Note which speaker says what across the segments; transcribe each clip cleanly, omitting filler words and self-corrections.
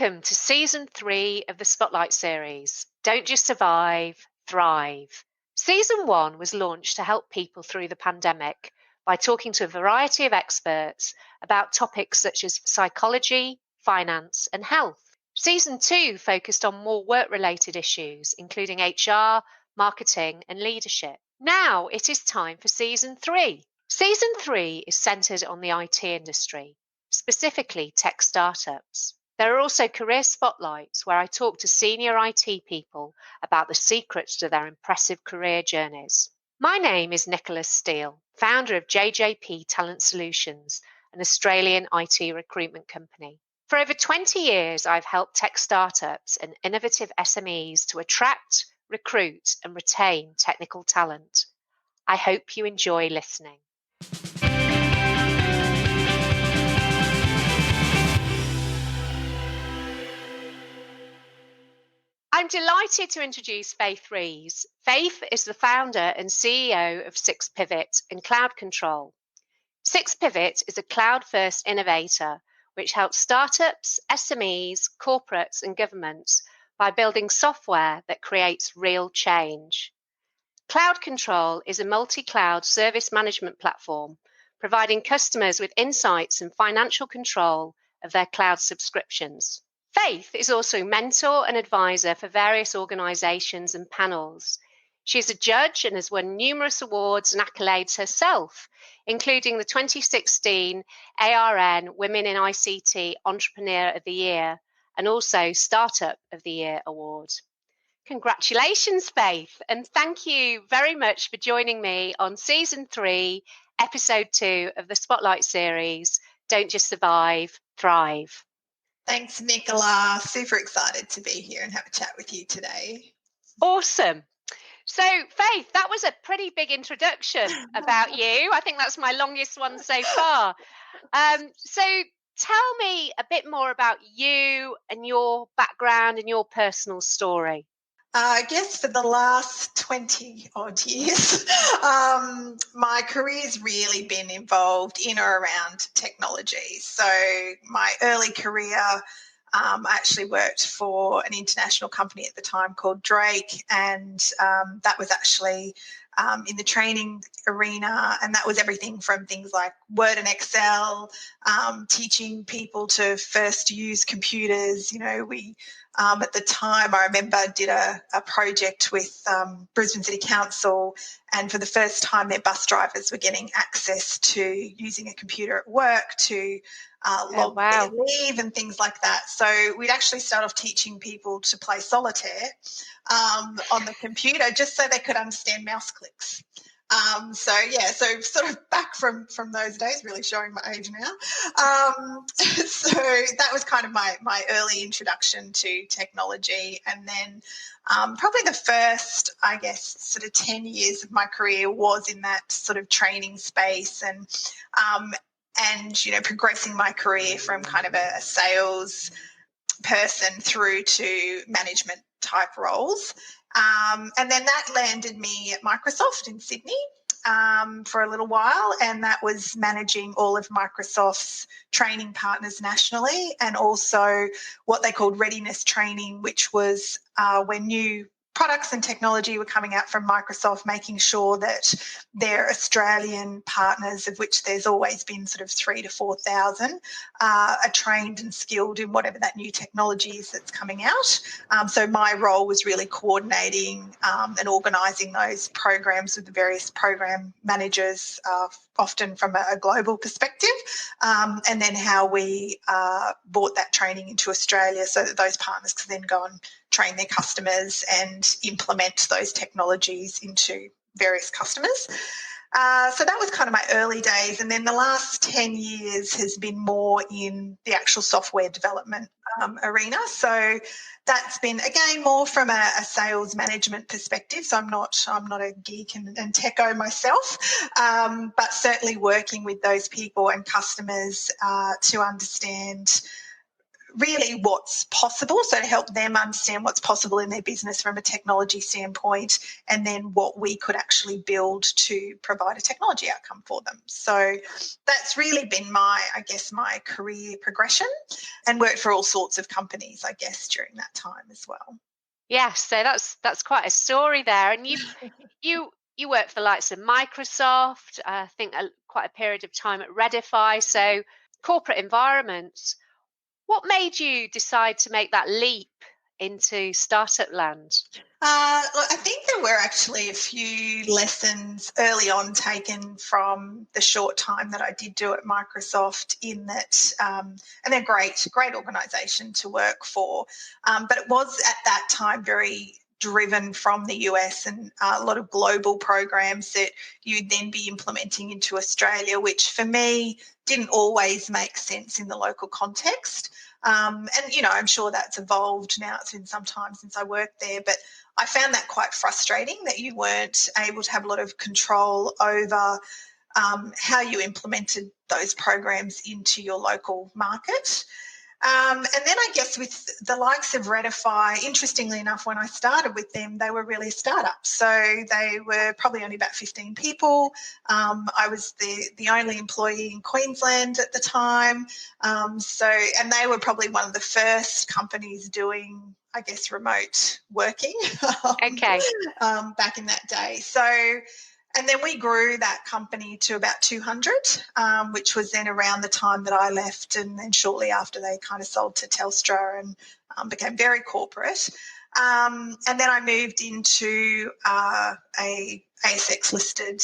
Speaker 1: Welcome to Season 3 of the Spotlight series, Don't Just Survive, Thrive. Season 1 was launched to help people through the pandemic by talking to a variety of experts about topics such as psychology, finance, and health. Season 2 focused on more work-related issues, including HR, marketing, and leadership. Now it is time for Season 3. Season 3 is centered on the IT industry, specifically tech startups. There are also career spotlights where I talk to senior IT people about the secrets to their impressive career journeys. My name is Nicholas Steele, founder of JJP Talent Solutions, an Australian IT recruitment company. For over 20 years, I've helped tech startups and innovative SMEs to attract, recruit, and retain technical talent. I hope you enjoy listening. I'm delighted to introduce Faith Rees. Faith is the founder and CEO of SixPivot and Cloud Ctrl. SixPivot is a cloud-first innovator which helps startups, SMEs, corporates, and governments by building software that creates real change. Cloud Ctrl is a multi-cloud service management platform providing customers with insights and financial control of their cloud subscriptions. Faith is also mentor and advisor for various organizations and panels. She is a judge and has won numerous awards and accolades herself, including the 2016 ARN Women in ICT Entrepreneur of the Year and also Startup of the Year award. Congratulations, Faith, and thank you very much for joining me on Season 3, Episode 2 of the Spotlight series, Don't Just Survive, Thrive.
Speaker 2: Thanks, Nicola. Super excited to be here and have a chat with you today.
Speaker 1: Awesome. So, Faith, that was a pretty big introduction about you. I think that's my longest one so far. So tell me a bit more about you and your background and your personal story.
Speaker 2: I guess for the last 20 odd years, my career's really been involved in or around technology. So my early career, I actually worked for an international company at the time called Drake, and that was actually in the training arena, and that was everything from things like Word and Excel, teaching people to first use computers. You know, we at the time, I remember did a project with Brisbane City Council, and for the first time their bus drivers were getting access to using a computer at work to log their leave and things like that. So we'd actually start off teaching people to play solitaire on the computer just so they could understand mouse clicks. So sort of back from those days, really showing my age now. So that was kind of my early introduction to technology. And then probably the first, I guess, sort of 10 years of my career was in that sort of training space and you know, progressing my career from kind of a sales person through to management type roles. And then that landed me at Microsoft in Sydney for a little while, and that was managing all of Microsoft's training partners nationally, and also what they called readiness training, which was when new products and technology were coming out from Microsoft, making sure that their Australian partners, of which there's always been sort of 3,000 to 4,000, are trained and skilled in whatever that new technology is that's coming out. So my role was really coordinating and organising those programs with the various program managers, often from a global perspective, and then how we brought that training into Australia so that those partners could then go and train their customers and implement those technologies into various customers. So that was kind of my early days. And then the last 10 years has been more in the actual software development arena. So that's been, again, more from a sales management perspective. So I'm not a geek and techo myself, but certainly working with those people and customers to understand really what's possible, so to help them understand what's possible in their business from a technology standpoint, and then what we could actually build to provide a technology outcome for them. So that's really been my career progression, and worked for all sorts of companies, I guess, during that time as well.
Speaker 1: Yes, so that's quite a story there. And you worked for the likes of Microsoft, I think quite a period of time at Redify, so corporate environments. What made you decide to make that leap into startup land?
Speaker 2: Look, I think there were actually a few lessons early on taken from the short time that I did do at Microsoft, in that, and they're great organisation to work for, but it was at that time very driven from the US, and a lot of global programs that you'd then be implementing into Australia, which for me didn't always make sense in the local context. And, I'm sure that's evolved now. It's been some time since I worked there, but I found that quite frustrating, that you weren't able to have a lot of control over how you implemented those programs into your local market. And then I guess with the likes of Redify, interestingly enough, when I started with them, they were really a startup. So they were probably only about 15 people. I was the only employee in Queensland at the time. And they were probably one of the first companies doing, I guess, remote working
Speaker 1: Okay.
Speaker 2: back in that day. So, and then we grew that company to about 200, which was then around the time that I left, and then shortly after they kind of sold to Telstra and became very corporate. And then I moved into a ASX-listed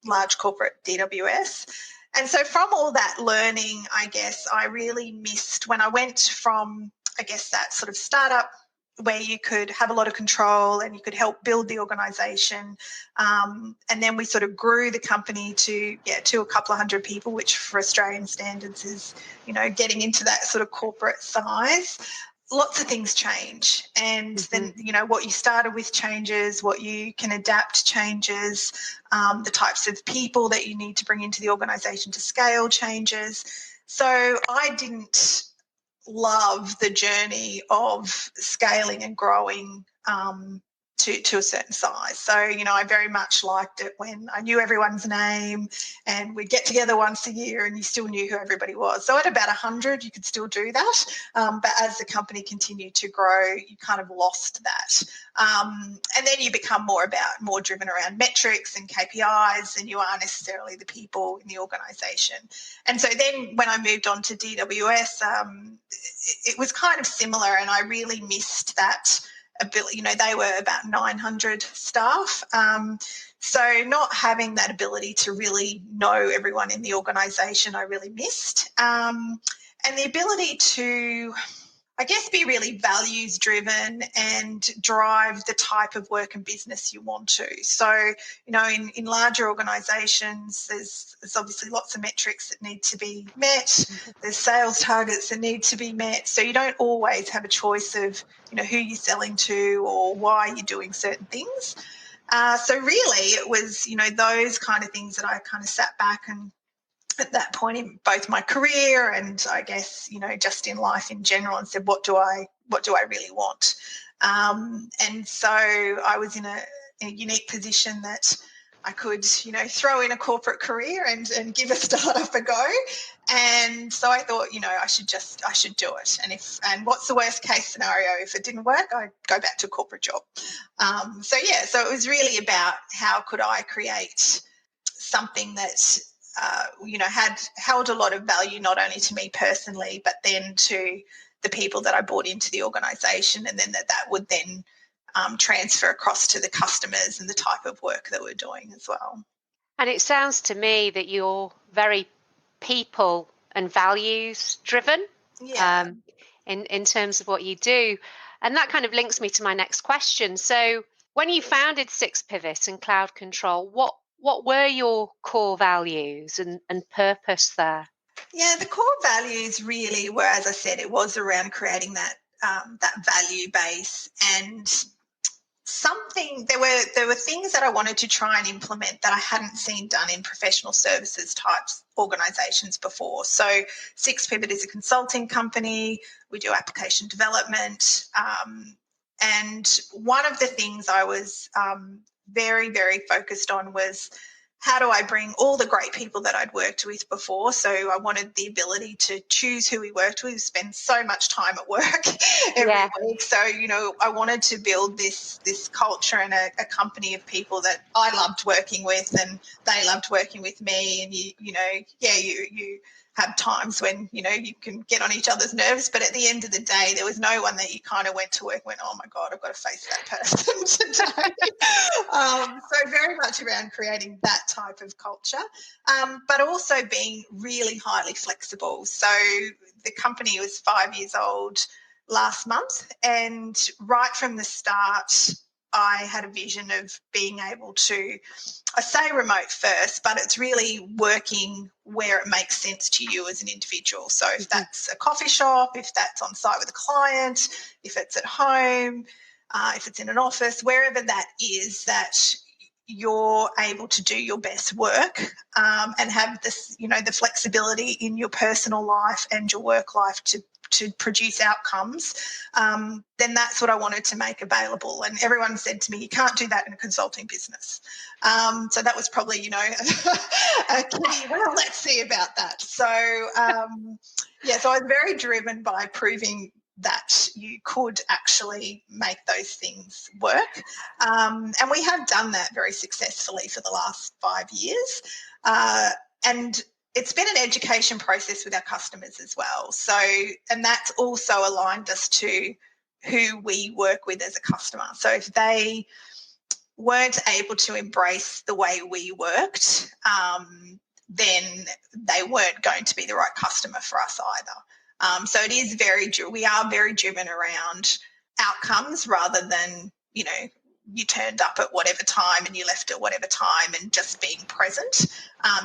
Speaker 2: large corporate, DWS. And so from all that learning, I guess I really missed when I went from, I guess, that sort of startup where you could have a lot of control and you could help build the organisation. And then we sort of grew the company to a couple of hundred people, which for Australian standards is, getting into that sort of corporate size. Lots of things change. And then, what you started with changes, what you can adapt changes, the types of people that you need to bring into the organisation to scale changes. So I didn't love the journey of scaling and growing to a certain size. So, I very much liked it when I knew everyone's name, and we'd get together once a year and you still knew who everybody was. So at about 100, you could still do that. But as the company continued to grow, you kind of lost that. And then you become more driven around metrics and KPIs than you are necessarily the people in the organisation. And so then when I moved on to DWS, it was kind of similar, and I really missed that ability. They were about 900 staff. So not having that ability to really know everyone in the organisation, I really missed. And the ability to, I guess, be really values driven and drive the type of work and business you want to. So, in larger organisations, there's obviously lots of metrics that need to be met. There's sales targets that need to be met. So you don't always have a choice of, who you're selling to or why you're doing certain things. So really it was, those kind of things that I kind of sat back and at that point in both my career and I guess, just in life in general, and said, what do I really want? And so I was in a unique position that I could, throw in a corporate career and give a startup a go. And so I thought, I should do it. And what's the worst case scenario? If it didn't work, I'd go back to a corporate job. So it was really about how could I create something that had held a lot of value, not only to me personally, but then to the people that I brought into the organisation, and then that would then transfer across to the customers and the type of work that we're doing as well.
Speaker 1: And it sounds to me that you're very people and values driven, in terms of what you do. And that kind of links me to my next question. So when you founded SixPivot and Cloud Control, what were your core values and purpose there?
Speaker 2: Yeah, the core values really were, as I said, it was around creating that value base. And there were things that I wanted to try and implement that I hadn't seen done in professional services types organisations before. So SixPivot is a consulting company. We do application development. And one of the things I was very, very focused on was, how do I bring all the great people that I'd worked with before? So I wanted the ability to choose who we worked with, spend so much time at work every week. So, I wanted to build this culture and a company of people that I loved working with, and they loved working with me. And you have times when, you can get on each other's nerves, but at the end of the day, there was no one that you kind of went to work and went, oh my God, I've got to face that person today. So very much around creating that type of culture, but also being really highly flexible. So the company was 5 years old last month, and right from the start, I had a vision of being able to, I say remote first, but it's really working where it makes sense to you as an individual. So if that's a coffee shop, if that's on site with a client, if it's at home, if it's in an office, wherever that is, that you're able to do your best work and have this, the flexibility in your personal life and your work life to produce outcomes, then that's what I wanted to make available. And everyone said to me, you can't do that in a consulting business. So that was probably, a key, well, let's see about that. So, so I was very driven by proving that you could actually make those things work. And we have done that very successfully for the last 5 years. And it's been an education process with our customers as well. So, and that's also aligned us to who we work with as a customer. So if they weren't able to embrace the way we worked, then they weren't going to be the right customer for us either. So it is we are very driven around outcomes rather than, you turned up at whatever time and you left at whatever time, and just being present.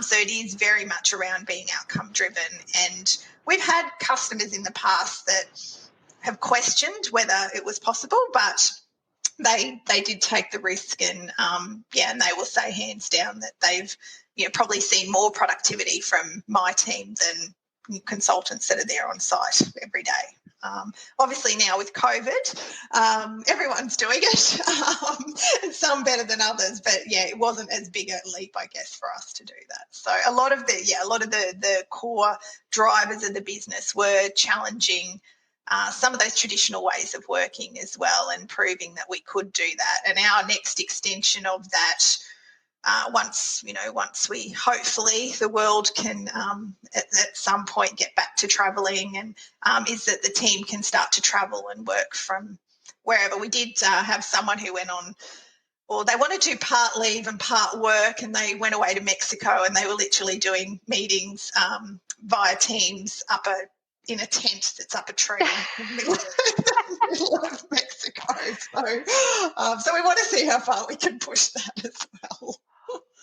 Speaker 2: So it is very much around being outcome driven. And we've had customers in the past that have questioned whether it was possible, but they did take the risk, and and they will say hands down that they've probably seen more productivity from my team than consultants that are there on site every day. Obviously now with COVID, everyone's doing it, some better than others, but it wasn't as big a leap, I guess, for us to do that. So a lot of the core drivers of the business were challenging some of those traditional ways of working as well, and proving that we could do that. And our next extension of that, once we, hopefully the world can at some point get back to travelling, and is that the team can start to travel and work from wherever. We did have someone who went on, or they wanted to do part leave and part work, and they went away to Mexico, and they were literally doing meetings via Teams in a tent that's up a tree in the middle of Mexico. So we want to see how far we can push that as well.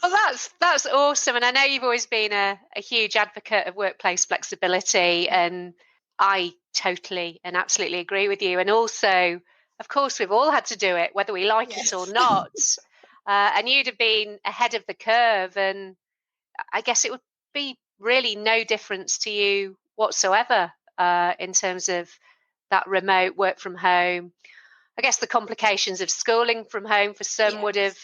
Speaker 1: Well, that's awesome. And I know you've always been a huge advocate of workplace flexibility, and I totally and absolutely agree with you. And also, of course, we've all had to do it, whether we like it or not. And you'd have been ahead of the curve, and I guess it would be really no difference to you whatsoever in terms of that remote work from home. I guess the complications of schooling from home for some would have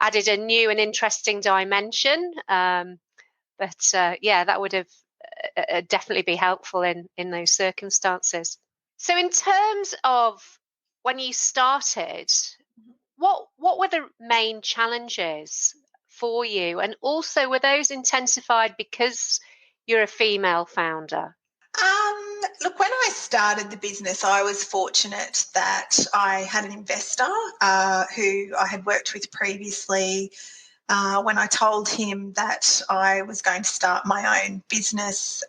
Speaker 1: added a new and interesting dimension. But that would have definitely be helpful in those circumstances. So in terms of when you started, what were the main challenges for you? And also, were those intensified because you're a female founder?
Speaker 2: Look, when I started the business, I was fortunate that I had an investor who I had worked with previously. When I told him that I was going to start my own business,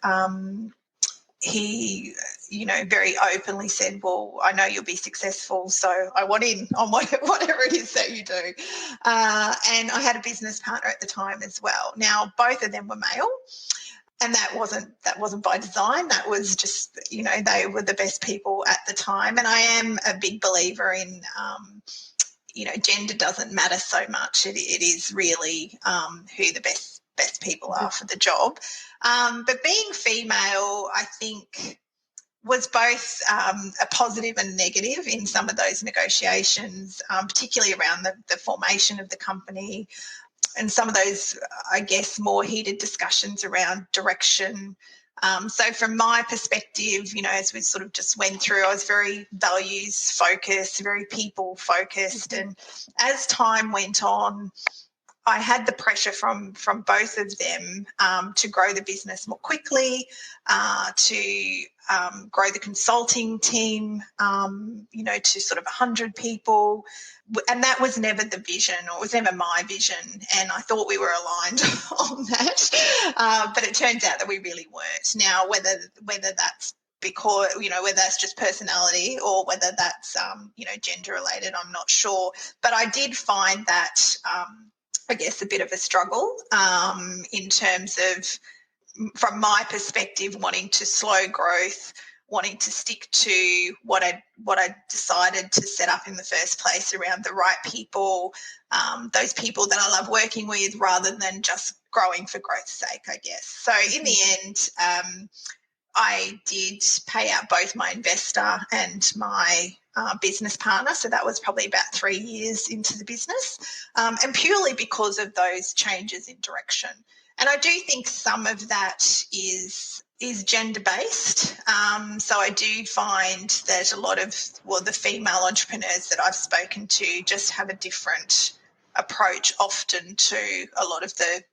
Speaker 2: he, very openly said, well, I know you'll be successful, so I want in on whatever it is that you do. And I had a business partner at the time as well. Now, both of them were male. And that wasn't by design. That was just, they were the best people at the time. And I am a big believer in, gender doesn't matter so much. It is really who the best people are for the job. But being female, I think, was both a positive and negative in some of those negotiations, particularly around the formation of the company and some of those, I guess, more heated discussions around direction. So from my perspective, as we sort of just went through, I was very values focused, very people focused. And as time went on, I had the pressure from both of them to grow the business more quickly, to grow the consulting team, to sort of 100 people. And that was never the vision, or it was never my vision. And I thought we were aligned on that. But it turns out that we really weren't. Now, whether that's because, whether that's just personality or whether that's, gender related, I'm not sure. But I did find that, I guess, a bit of a struggle in terms of, from my perspective, wanting to slow growth, wanting to stick to what I decided to set up in the first place around the right people, those people that I love working with, rather than just growing for growth's sake, I guess. So in the end, I did pay out both my investor and my business partner. So that was probably about 3 years into the business, and purely because of those changes in direction. And I do think some of that is gender-based. So I do find that a lot of, the female entrepreneurs that I've spoken to just have a different approach often to a lot of the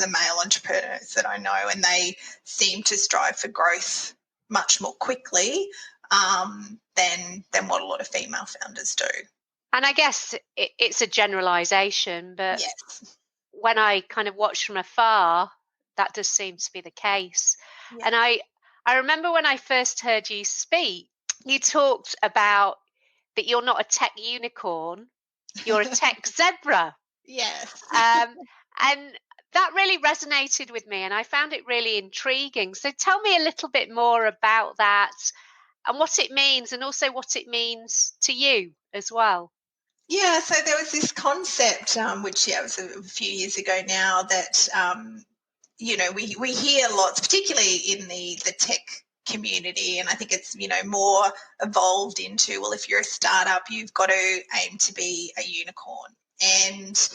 Speaker 2: male entrepreneurs that I know, and they seem to strive for growth much more quickly than what a lot of female founders do.
Speaker 1: And I guess it's a generalisation, but
Speaker 2: yes,
Speaker 1: when I kind of watch from afar, that does seem to be the case.
Speaker 2: Yeah.
Speaker 1: And I remember when I first heard you speak, you talked about that you're not a tech unicorn, you're a tech zebra.
Speaker 2: Yes.
Speaker 1: And that really resonated with me, and I found it really intriguing. So tell me a little bit more about that and what it means, and also what it means to you as well.
Speaker 2: Yeah, so there was this concept, which was a few years ago now, that we hear lots, particularly in the tech community, and I think it's more evolved into, well, if you're a startup, you've got to aim to be a unicorn, and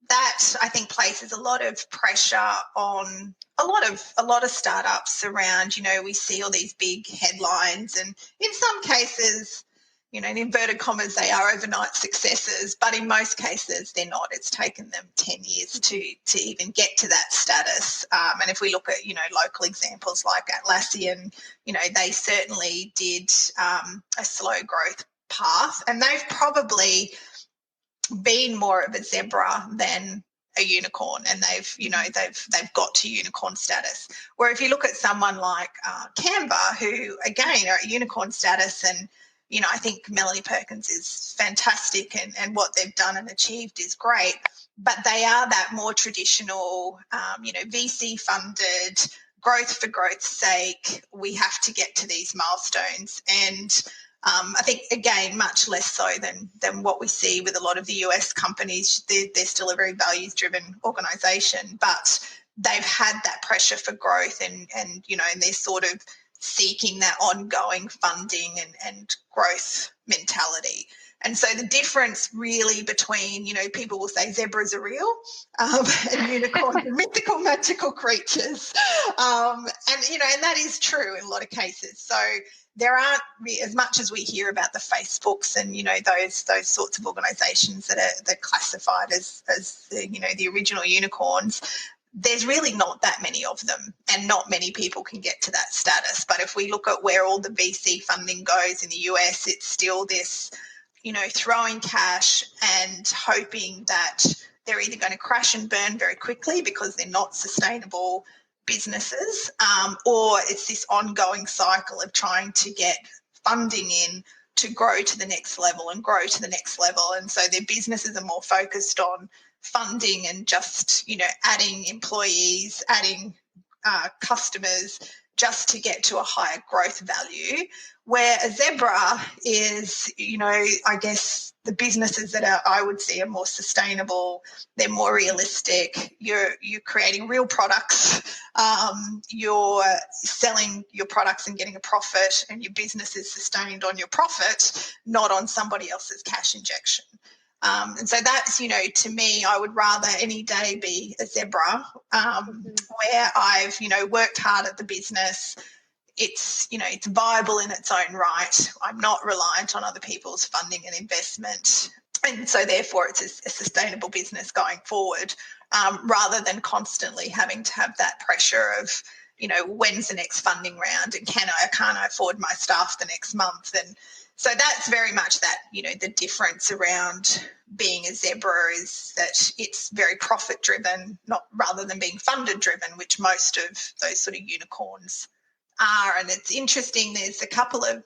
Speaker 2: that, I think, places a lot of pressure on a lot of startups around. We see all these big headlines, and in some cases, in inverted commas, they are overnight successes, but in most cases they're not. It's taken them 10 years to even get to that status. And if we look at, local examples like Atlassian, they certainly did a slow growth path, and they've probably been more of a zebra than a unicorn, and they've got to unicorn status. Where if you look at someone like Canva, who again are at unicorn status, and I think Melanie Perkins is fantastic, and what they've done and achieved is great, but they are that more traditional, VC funded, growth for growth's sake. We have to get to these milestones, and I think, again, much less so than what we see with a lot of the US companies. They're still a very values-driven organisation, but they've had that pressure for growth, and they're sort of seeking that ongoing funding and growth mentality. And so the difference really between, people will say zebras are real, and unicorns are mythical, magical creatures. And that is true in a lot of cases. So there aren't, as much as we hear about the Facebooks and, those sorts of organisations that are classified as the original unicorns, there's really not that many of them, and not many people can get to that status. But if we look at where all the VC funding goes in the US, it's still this, throwing cash and hoping that they're either going to crash and burn very quickly because they're not sustainable businesses, or it's this ongoing cycle of trying to get funding in to grow to the next level and grow to the next level. And so their businesses are more focused on funding and just, adding employees, adding customers, just to get to a higher growth value, where a zebra is, I guess the businesses that I would see are more sustainable, they're more realistic, you're creating real products, you're selling your products and getting a profit, and your business is sustained on your profit, not on somebody else's cash injection. And so that's, to me, I would rather any day be a zebra, where I've, worked hard at the business. It's, it's viable in its own right. I'm not reliant on other people's funding and investment. And so therefore it's a sustainable business going forward, rather than constantly having to have that pressure of, when's the next funding round, and can't I afford my staff the next month? And so that's very much that, the difference around being a zebra is that it's very profit driven, not rather than being funded driven, which most of those sort of unicorns are. And it's interesting, there's a couple of,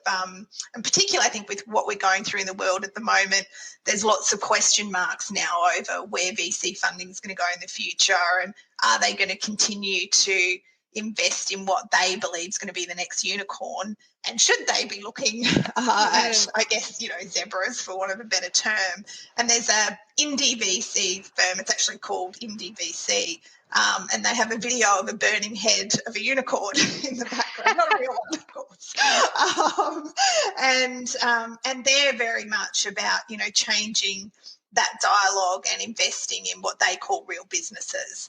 Speaker 2: in particular, I think with what we're going through in the world at the moment, there's lots of question marks now over where VC funding is going to go in the future, and are they going to continue to invest in what they believe is going to be the next unicorn, and should they be looking at, I guess, zebras, for want of a better term. And there's a indie VC firm, it's actually called Indie VC, and they have a video of a burning head of a unicorn in the background, not a real one, of course. And they're very much about, changing that dialogue and investing in what they call real businesses,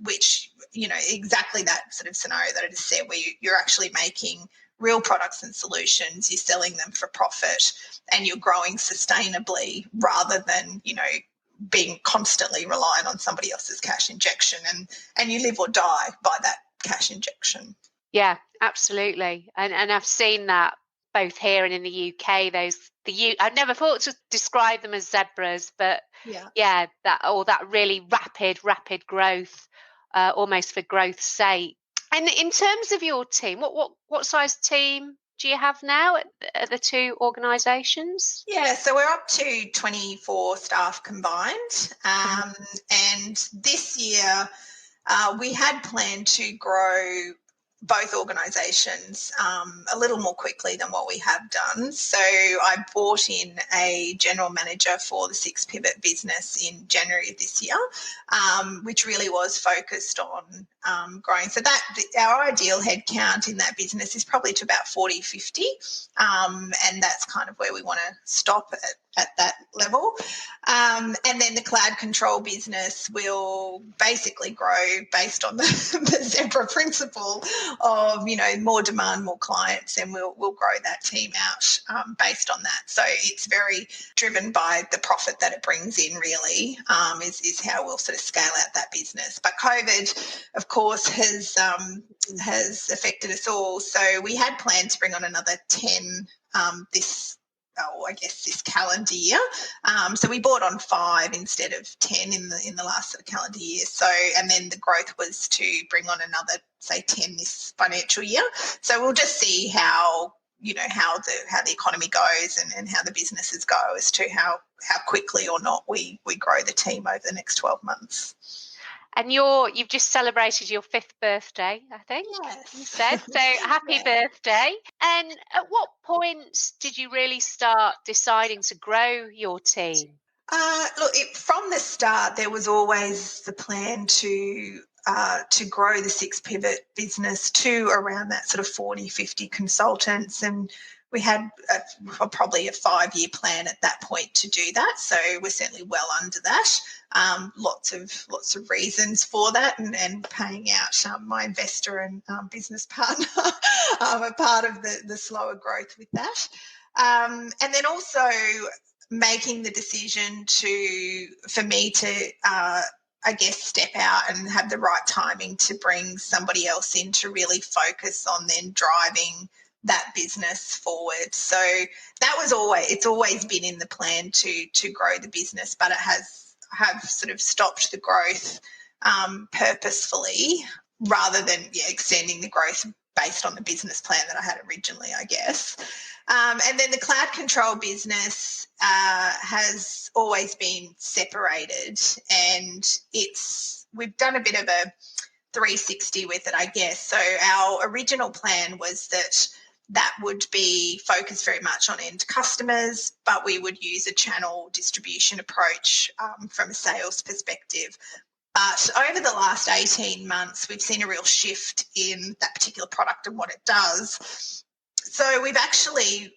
Speaker 2: which, exactly that sort of scenario that I just said, where you're actually making real products and solutions, you're selling them for profit, and you're growing sustainably, rather than, being constantly reliant on somebody else's cash injection, and you live or die by that cash injection.
Speaker 1: Yeah, absolutely. And I've seen that both here and in the UK. I've never thought to describe them as zebras, but that really rapid growth, almost for growth's sake. And in terms of your team, what size team do you have now at the two organisations?
Speaker 2: Yeah, so we're up to 24 staff combined, and this year we had planned to grow both organisations a little more quickly than what we have done. So I brought in a general manager for the SixPivot business in January of this year, which really was focused on growing. So that our ideal headcount in that business is probably to about 40, 50, and that's kind of where we want to stop at that level. And then the cloud control business will basically grow based on the zebra principle of, more demand, more clients, and we'll grow that team out based on that. So it's very driven by the profit that it brings in, really, is how we'll sort of scale out that business. But COVID, of course, has affected us all. So we had planned to bring on another 10 this calendar year. So we brought on 5 instead of 10 in the last sort of calendar year. So, and then the growth was to bring on another, say, 10 this financial year. So we'll just see how the economy goes and how the businesses go as to how quickly or not we grow the team over the next 12 months.
Speaker 1: And you've just celebrated your 5th birthday, I think.
Speaker 2: Yes.
Speaker 1: You said. So happy birthday. And at what point did you really start deciding to grow your team?
Speaker 2: Look, from the start, there was always the plan to grow the SixPivot business to around that sort of 40, 50 consultants, and we had probably a 5-year plan at that point to do that. So we're certainly well under that. Lots of reasons for that, and paying out my investor and business partner a part of the slower growth with that. And then also making the decision for me to step out and have the right timing to bring somebody else in to really focus on then driving that business forward. So that was it's always been in the plan to grow the business, but it have sort of stopped the growth purposefully, rather than extending the growth based on the business plan that I had originally, I guess. And then the cloud control business has always been separated, and we've done a bit of 360 with it, I guess. So our original plan was that would be focused very much on end customers, but we would use a channel distribution approach from a sales perspective. But over the last 18 months, we've seen a real shift in that particular product and what it does. So we've actually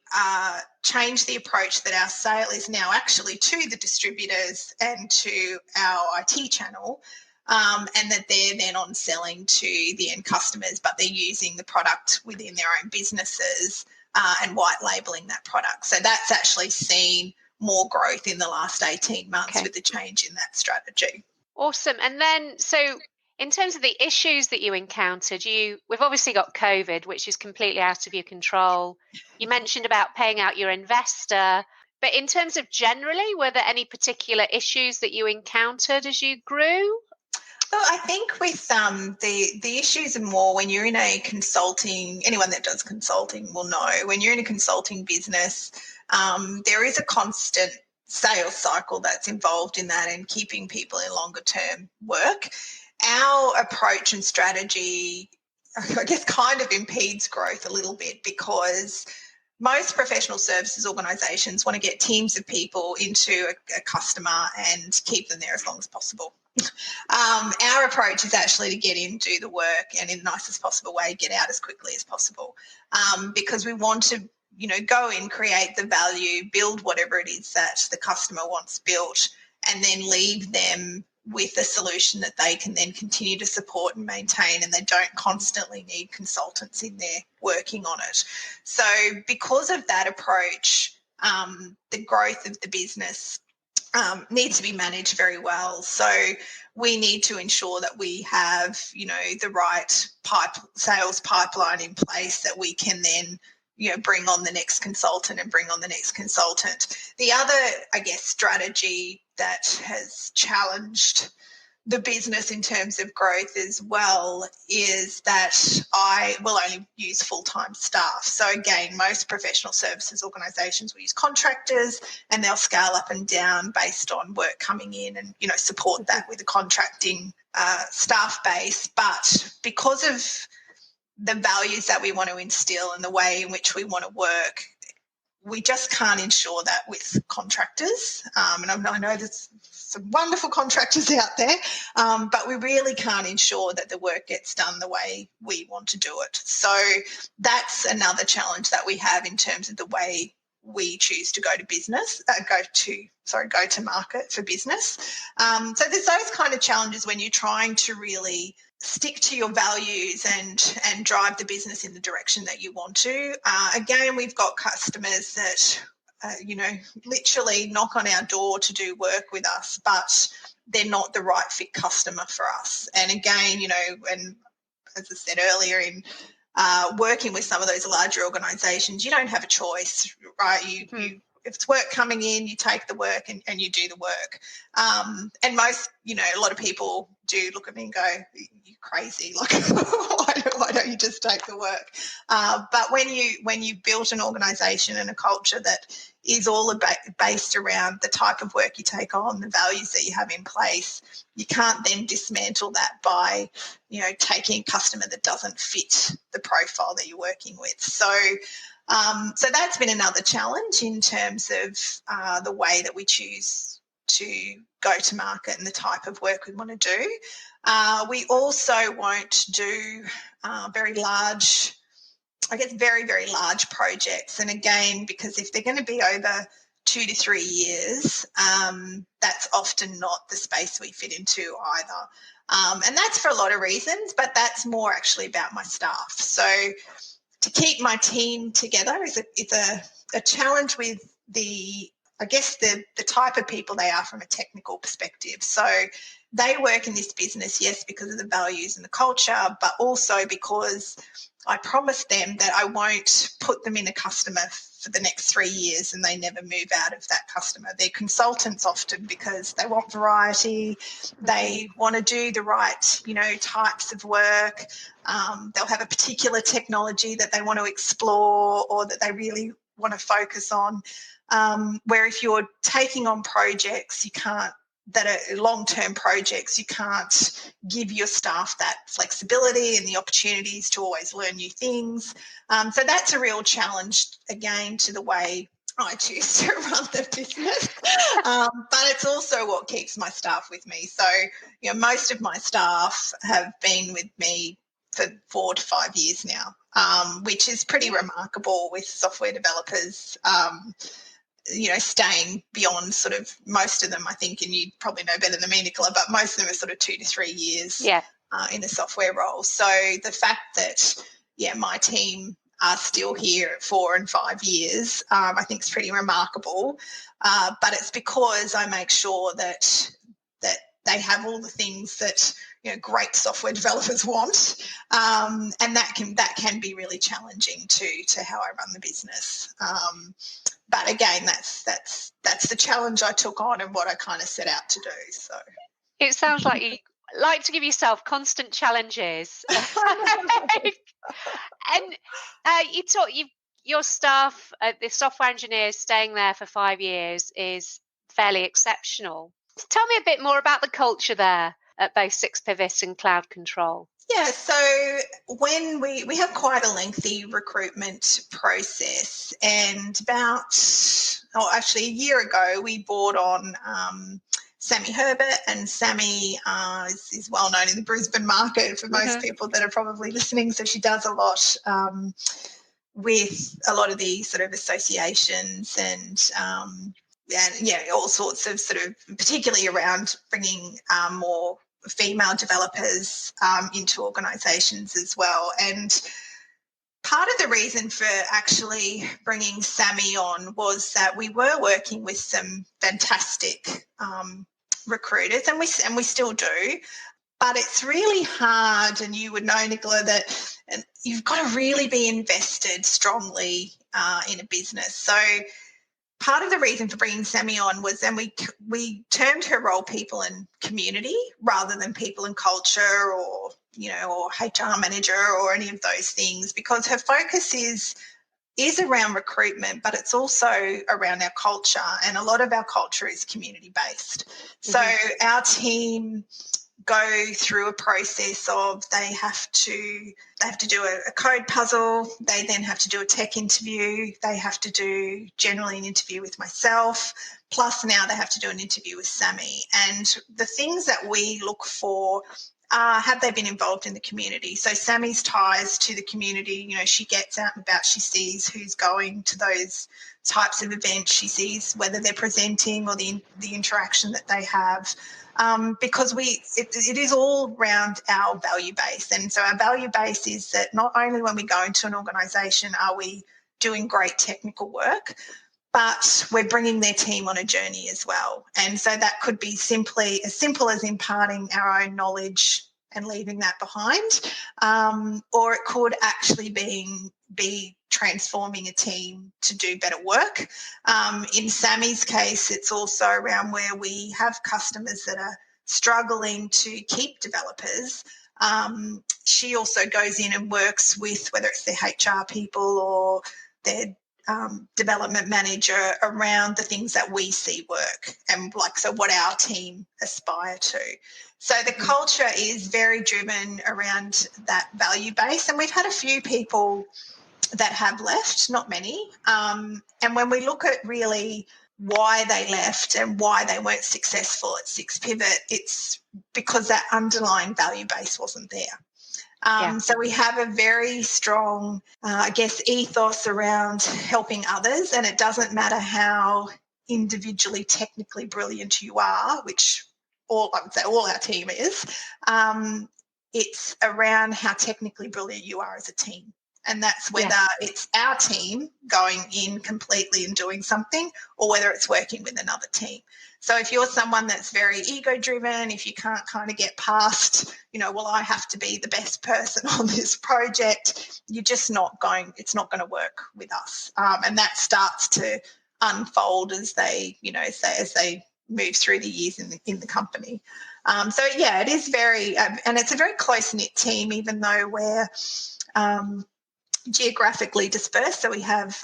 Speaker 2: changed the approach that our sale is now actually to the distributors and to our IT channel, and that they're then on selling to the end customers, but they're using the product within their own businesses and white labelling that product. So that's actually seen more growth in the last 18 months with the change in that strategy.
Speaker 1: Awesome. And then, so in terms of the issues that you encountered, we've obviously got COVID, which is completely out of your control. You mentioned about paying out your investor, but in terms of generally, were there any particular issues that you encountered as you grew?
Speaker 2: Well, I think with the issues are more when you're in a consulting, anyone that does consulting will know, when you're in a consulting business, there is a constant sales cycle that's involved in that and keeping people in longer term work. Our approach and strategy, I guess, kind of impedes growth a little bit because most professional services organisations want to get teams of people into a customer and keep them there as long as possible. Our approach is actually to get in, do the work, and in the nicest possible way, get out as quickly as possible, because we want to, go in, create the value, build whatever it is that the customer wants built, and then leave them with a solution that they can then continue to support and maintain, and they don't constantly need consultants in there working on it. So because of that approach, the growth of the business needs to be managed very well. So we need to ensure that we have, the right sales pipeline in place that we can then, bring on the next consultant and bring on the next consultant. The other, I guess, strategy that has challenged the business in terms of growth as well is that I will only use full-time staff. So again, most professional services organisations will use contractors and they'll scale up and down based on work coming in and, support that with a contracting staff base. But because of the values that we want to instill and the way in which we want to work, we just can't ensure that with contractors. And I know there's some wonderful contractors out there, but we really can't ensure that the work gets done the way we want to do it. So that's another challenge that we have in terms of the way we choose to go to market for business. So there's those kind of challenges when you're trying to really stick to your values and drive the business in the direction that you want to. Again, we've got customers that, literally knock on our door to do work with us, but they're not the right fit customer for us. And again, and as I said earlier, in working with some of those larger organisations, you don't have a choice, right? If it's work coming in, you take the work and you do the work. And most, a lot of people do look at me and go, "You're crazy! Like, why don't you just take the work?" But when you built an organisation and a culture that is all based around the type of work you take on, the values that you have in place, you can't then dismantle that by, taking a customer that doesn't fit the profile that you're working with. So that's been another challenge in terms of the way that we choose to go to market and the type of work we want to do. We also won't do very large, very, very large projects. And again, because if they're going to be over 2 to 3 years, that's often not the space we fit into either. And that's for a lot of reasons, but that's more actually about my staff. So to keep my team together is a challenge with the type of people they are from a technical perspective. So they work in this business, yes, because of the values and the culture, but also because I promised them that I won't put them in a customer for the next 3 years and they never move out of that customer. They're consultants often because they want variety. They want to do the right, types of work. They'll have a particular technology that they want to explore or that they really want to focus on. Where if you're taking on projects, you can't that are long-term projects. You can't give your staff that flexibility and the opportunities to always learn new things. So that's a real challenge, again, to the way I choose to run the business. But it's also what keeps my staff with me. So, most of my staff have been with me for 4 to 5 years now, which is pretty remarkable with software developers, staying beyond sort of, most of them, I think, and you probably know better than me, Nicola, but most of them are sort of 2 to 3 years in a software role. So the fact that, my team are still here at 4 and 5 years, I think is pretty remarkable. But it's because I make sure that they have all the things that great software developers want, and that can be really challenging to how I run the business. But again, that's the challenge I took on and what I kind of set out to do. So
Speaker 1: it sounds like you like to give yourself constant challenges. And your staff, the software engineers staying there for 5 years is fairly exceptional. Tell me a bit more about the culture there at both SixPivot and Cloud Control.
Speaker 2: Yeah, so when we have quite a lengthy recruitment process, and actually a year ago, we brought on Sammy Herbert, and Sammy is well known in the Brisbane market for most people that are probably listening. So she does a lot with a lot of the sort of associations and all sorts of sort of, particularly around bringing more female developers into organisations as well. And part of the reason for actually bringing Sammy on was that we were working with some fantastic recruiters, and we still do. But it's really hard, and you would know, Nicola, that you've got to really be invested strongly in a business. So part of the reason for bringing Sammy on was then we termed her role people and community rather than people and culture or HR manager or any of those things, because her focus is around recruitment, but it's also around our culture, and a lot of our culture is community based. So our team go through a process of they have to do a code puzzle, they then have to do a tech interview, they have to do generally an interview with myself, plus now they have to do an interview with Sammy. And the things that we look for are, have they been involved in the community? So Sammy's ties to the community, she gets out and about, she sees who's going to those types of events, she sees whether they're presenting or the interaction that they have. Because it is all around our value base. And so our value base is that not only when we go into an organisation are we doing great technical work, but we're bringing their team on a journey as well. And so that could be as simple as imparting our own knowledge and leaving that behind, or it could actually be transforming a team to do better work. In Sammy's case, it's also around where we have customers that are struggling to keep developers. She also goes in and works with, whether it's their HR people or their development manager, around the things that we see work and what our team aspire to. So the culture is very driven around that value base, and we've had a few people that have left, not many. And when we look at really why they left and why they weren't successful at SixPivot, it's because that underlying value base wasn't there. So we have a very strong, ethos around helping others, and it doesn't matter how individually technically brilliant you are, which all our team is. It's around how technically brilliant you are as a team. And that's whether it's our team going in completely and doing something, or whether it's working with another team. So if you're someone that's very ego-driven, if you can't kind of get past, I have to be the best person on this project, you're just not going, it's not going to work with us. And that starts to unfold as they move through the years in the company. It is very, and it's a very close-knit team, even though we're, geographically dispersed. So we have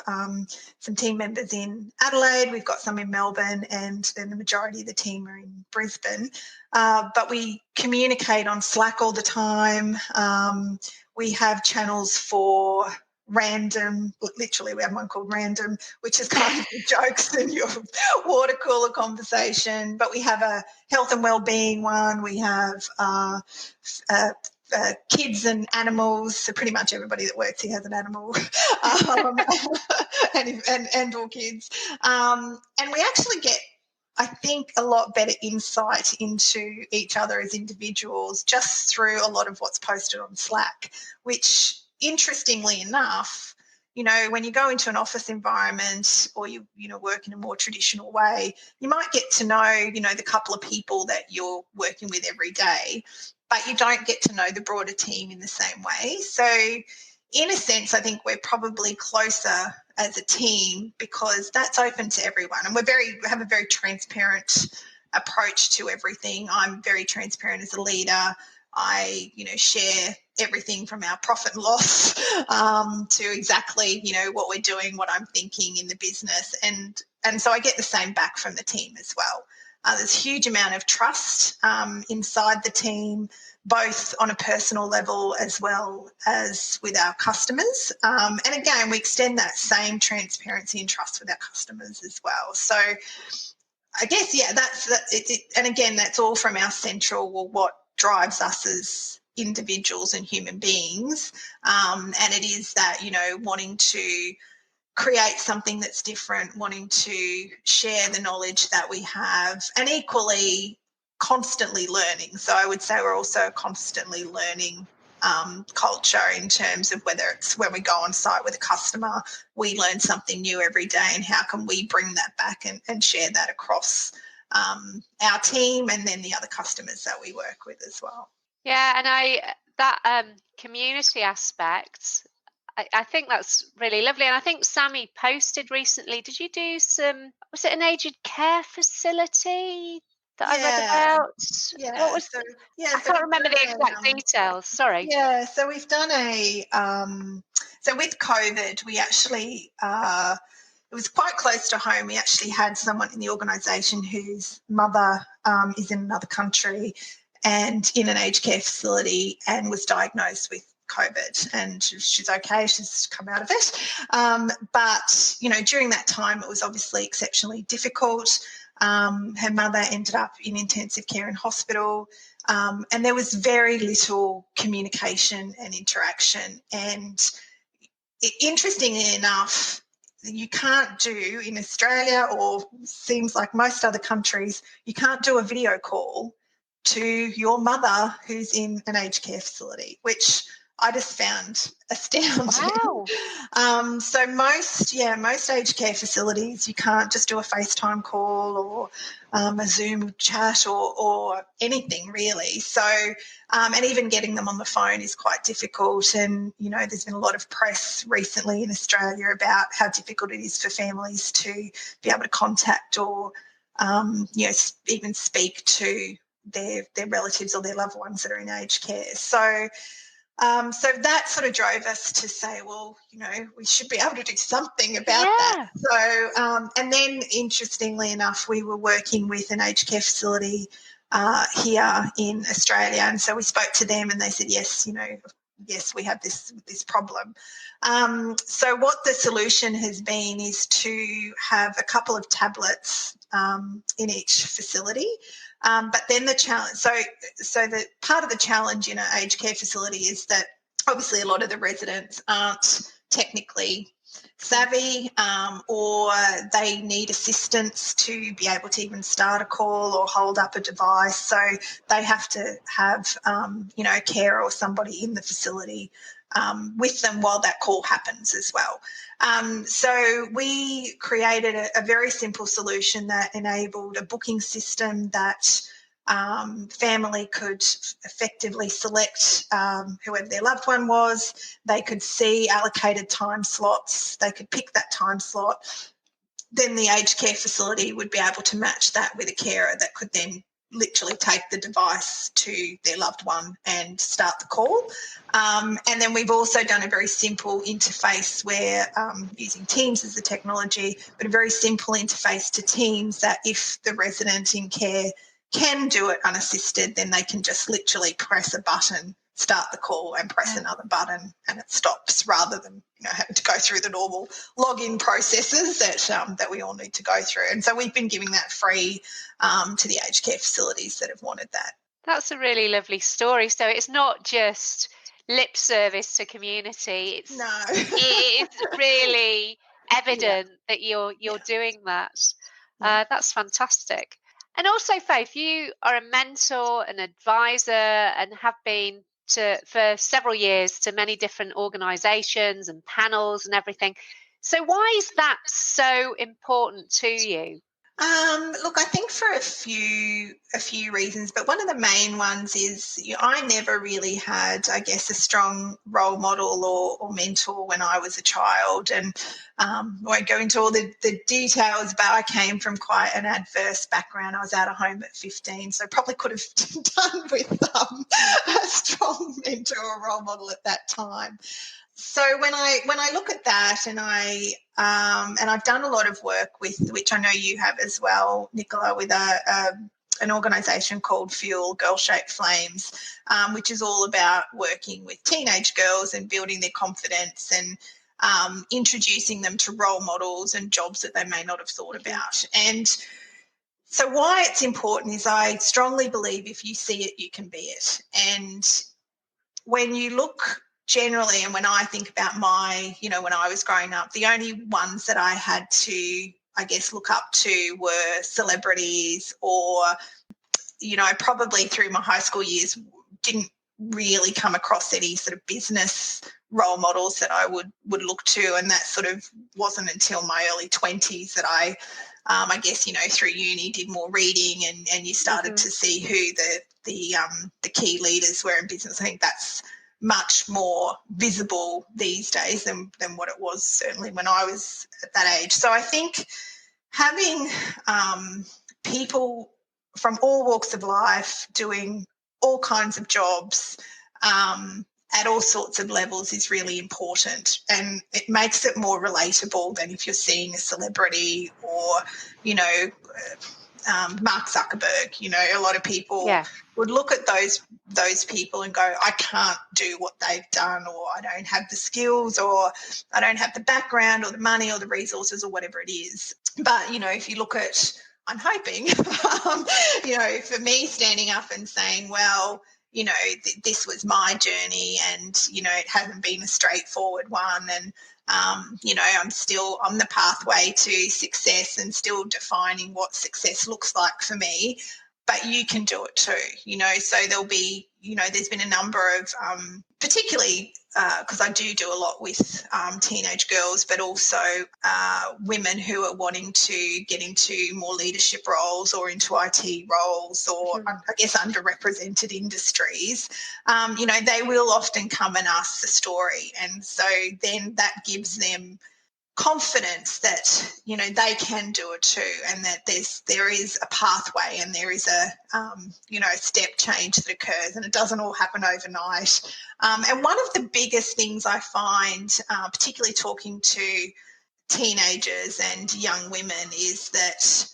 Speaker 2: some team members in Adelaide, we've got some in Melbourne, and then the majority of the team are in Brisbane. But we communicate on Slack all the time. We have channels for random, literally we have one called Random, which is kind of your jokes and your water cooler conversation. But we have a health and wellbeing one. We have kids and animals, so pretty much everybody that works here has an animal, and all kids. And we actually get, I think, a lot better insight into each other as individuals just through a lot of what's posted on Slack, which, interestingly enough, you know, when you go into an office environment or you work in a more traditional way, you might get to know, you know, the couple of people that you're working with every day, but you don't get to know the broader team in the same way. So in a sense, I think we're probably closer as a team because that's open to everyone. And we have a very transparent approach to everything. I'm very transparent as a leader. I, share everything from our profit and loss to exactly, what we're doing, what I'm thinking in the business. And so I get the same back from the team as well. There's a huge amount of trust inside the team, both on a personal level as well as with our customers. And again, we extend that same transparency and trust with our customers as well. So I guess, that's it. And again, that's all from our central, what drives us as individuals and human beings. And it is that, wanting to create something that's different, wanting to share the knowledge that we have, and equally constantly learning. So I would say we're also a constantly learning culture in terms of whether it's when we go on site with a customer, we learn something new every day, and how can we bring that back and share that across our team and then the other customers that we work with as well.
Speaker 1: Yeah, and that community aspect, I think that's really lovely. And I think Sammy posted recently, did you do was it an aged care facility that I read about?
Speaker 2: Yeah.
Speaker 1: What was I can't remember the exact details, sorry.
Speaker 2: Yeah, so we've done so with COVID, we actually, it was quite close to home. We actually had someone in the organisation whose mother is in another country and in an aged care facility and was diagnosed with COVID, and she's okay. She's come out of it. But, during that time, it was obviously exceptionally difficult. Her mother ended up in intensive care in hospital, and there was very little communication and interaction. And interestingly enough, you can't do in Australia, or seems like most other countries, you can't do a video call to your mother who's in an aged care facility, which I just found astounding.
Speaker 1: Wow.
Speaker 2: So most aged care facilities, you can't just do a FaceTime call or a Zoom chat or anything really. So, and even getting them on the phone is quite difficult. And, there's been a lot of press recently in Australia about how difficult it is for families to be able to contact or, even speak to their relatives or their loved ones that are in aged care. So that sort of drove us to say, well, we should be able to do something about that. So, and then interestingly enough, we were working with an aged care facility here in Australia. And so we spoke to them and they said, yes, yes, we have this problem. So what the solution has been is to have a couple of tablets in each facility. But then the challenge, so the part of the challenge in an aged care facility is that obviously a lot of the residents aren't technically savvy, or they need assistance to be able to even start a call or hold up a device. So they have to have, a carer or somebody in the facility with them while that call happens as well. So we created a very simple solution that enabled a booking system that family could effectively select whoever their loved one was. They could see allocated time slots. They could pick that time slot. Then the aged care facility would be able to match that with a carer that could then literally take the device to their loved one and start the call. And then we've also done a very simple interface where using Teams as the technology, but a very simple interface to Teams that if the resident in care can do it unassisted, then they can just literally press a button, start the call, and press another button, and it stops, rather than having to go through the normal login processes that we all need to go through. And so we've been giving that free to the aged care facilities that have wanted that.
Speaker 1: That's a really lovely story. So it's not just lip service to community. It's really evident that you're doing that. That's fantastic. And also, Faith, you are a mentor, an advisor, and have been for several years to many different organisations and panels and everything. So why is that so important to you?
Speaker 2: Look, I think for a few reasons, but one of the main ones is I never really had, I guess, a strong role model or mentor when I was a child. And I won't go into all the details, but I came from quite an adverse background. I was out of home at 15, so probably could have done with a strong mentor or role model at that time. So when I look at that, and I've done a lot of work with, which I know you have as well, Nicola, with an organisation called Fuel Girl-Shaped Flames, which is all about working with teenage girls and building their confidence and introducing them to role models and jobs that they may not have thought about. And so why it's important is I strongly believe if you see it, you can be it. And when you look generally, and when I think about when I was growing up, the only ones that I had to, I guess, look up to were celebrities, or, probably through my high school years didn't really come across any sort of business role models that I would look to. And that sort of wasn't until my early 20s that I guess, through uni did more reading and you started to see who the key leaders were in business. I think that's much more visible these days than what it was certainly when I was at that age. So I think having people from all walks of life doing all kinds of jobs at all sorts of levels is really important, and it makes it more relatable than if you're seeing a celebrity or, Mark Zuckerberg. A lot of people would look at those people and go, I can't do what they've done, or I don't have the skills, or I don't have the background or the money or the resources or whatever it is. But, if you look at, I'm hoping, for me standing up and saying, well, this was my journey and, it hasn't been a straightforward one. And, I'm still on the pathway to success and still defining what success looks like for me. But you can do it too, so there'll be, there's been a number of, particularly because I do a lot with teenage girls, but also women who are wanting to get into more leadership roles or into IT roles, or I guess underrepresented industries. They will often come and ask the story, and so then that gives them confidence that they can do it too, and that there is a pathway and there is a step change that occurs, and it doesn't all happen overnight. And one of the biggest things I find, particularly talking to teenagers and young women, is that